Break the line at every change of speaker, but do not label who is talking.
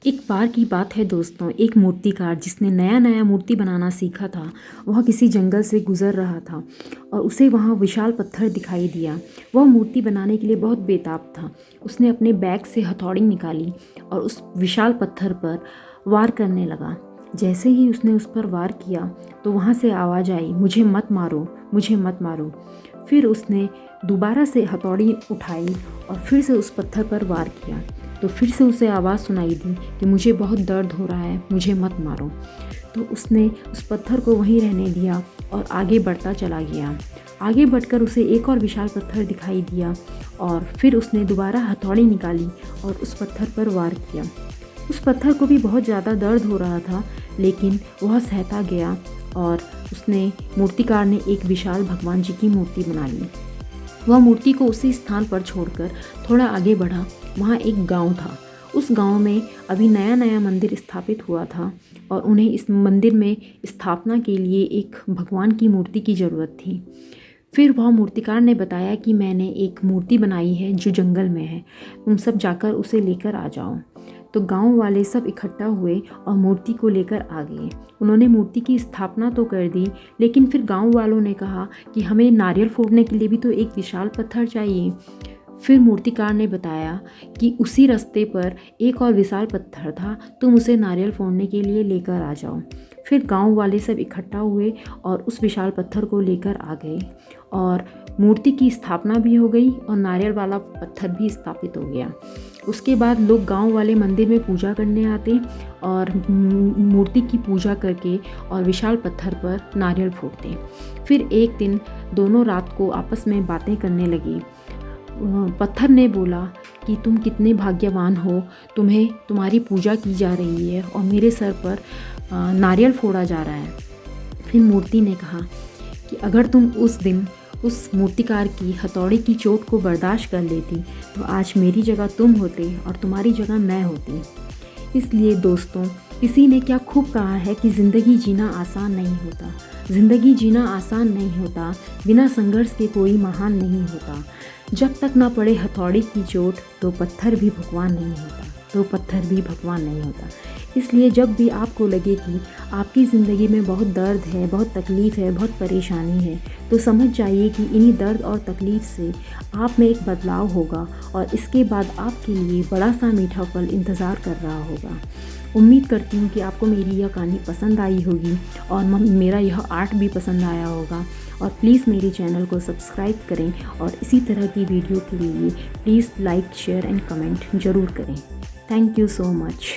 एक बार की बात है दोस्तों, एक मूर्तिकार जिसने नया नया मूर्ति बनाना सीखा था, वह किसी जंगल से गुजर रहा था और उसे वहाँ विशाल पत्थर दिखाई दिया। वह मूर्ति बनाने के लिए बहुत बेताब था। उसने अपने बैग से हथौड़ी निकाली और उस विशाल पत्थर पर वार करने लगा। जैसे ही उसने उस पर वार किया तो वहाँ से आवाज़ आई, मुझे मत मारो, मुझे मत मारो। फिर उसने दोबारा से हथौड़ी उठाई और फिर से उस पत्थर पर वार किया तो फिर से उसे आवाज़ सुनाई दी कि मुझे बहुत दर्द हो रहा है, मुझे मत मारो। तो उसने उस पत्थर को वहीं रहने दिया और आगे बढ़ता चला गया। आगे बढ़कर उसे एक और विशाल पत्थर दिखाई दिया और फिर उसने दोबारा हथौड़ी निकाली और उस पत्थर पर वार किया। उस पत्थर को भी बहुत ज़्यादा दर्द हो रहा था, लेकिन वह सहता गया और उसने मूर्तिकार ने एक विशाल भगवान जी की मूर्ति बना ली। वह मूर्ति को उसी स्थान पर छोड़कर थोड़ा आगे बढ़ा। वहाँ एक गांव था। उस गांव में अभी नया नया मंदिर स्थापित हुआ था और उन्हें इस मंदिर में स्थापना के लिए एक भगवान की मूर्ति की ज़रूरत थी। फिर वह मूर्तिकार ने बताया कि मैंने एक मूर्ति बनाई है जो जंगल में है, तुम सब जाकर उसे लेकर आ जाओ। तो गांव वाले सब इकट्ठा हुए और मूर्ति को लेकर आ गए। उन्होंने मूर्ति की स्थापना तो कर दी, लेकिन फिर गांव वालों ने कहा कि हमें नारियल फोड़ने के लिए भी तो एक विशाल पत्थर चाहिए। फिर मूर्तिकार ने बताया कि उसी रास्ते पर एक और विशाल पत्थर था, तुम उसे नारियल फोड़ने के लिए लेकर आ जाओ। फिर गांव वाले सब इकट्ठा हुए और उस विशाल पत्थर को लेकर आ गए और मूर्ति की स्थापना भी हो गई और नारियल वाला पत्थर भी स्थापित हो गया। उसके बाद लोग गांव वाले मंदिर में पूजा करने आते और मूर्ति की पूजा करके और विशाल पत्थर पर नारियल फोड़ते। फिर एक दिन दोनों रात को आपस में बातें करने लगे। पत्थर ने बोला कि तुम कितने भाग्यवान हो, तुम्हें तुम्हारी पूजा की जा रही है और मेरे सर पर नारियल फोड़ा जा रहा है। फिर मूर्ति ने कहा कि अगर तुम उस दिन उस मूर्तिकार की हथौड़ी की चोट को बर्दाश्त कर लेती तो आज मेरी जगह तुम होते और तुम्हारी जगह मैं होती। इसलिए दोस्तों, किसी ने क्या खूब कहा है कि ज़िंदगी जीना आसान नहीं होता। ज़िंदगी जीना आसान नहीं होता, बिना संघर्ष के कोई महान नहीं होता। जब तक ना पड़े हथौड़ी की चोट तो पत्थर भी भगवान नहीं होता, तो पत्थर भी भगवान नहीं होता। इसलिए जब भी आपको लगे कि आपकी ज़िंदगी में बहुत दर्द है, बहुत तकलीफ़ है, बहुत परेशानी है, तो समझ जाइए कि इन्हीं दर्द और तकलीफ़ से आप में एक बदलाव होगा और इसके बाद आपके लिए बड़ा सा मीठा फल इंतज़ार कर रहा होगा। उम्मीद करती हूँ कि आपको मेरी यह कहानी पसंद आई होगी और मेरा यह आर्ट भी पसंद आया होगा। और प्लीज़ मेरे चैनल को सब्सक्राइब करें और इसी तरह की वीडियो के लिए please like, share and comment ज़रूर करें। Thank you so much.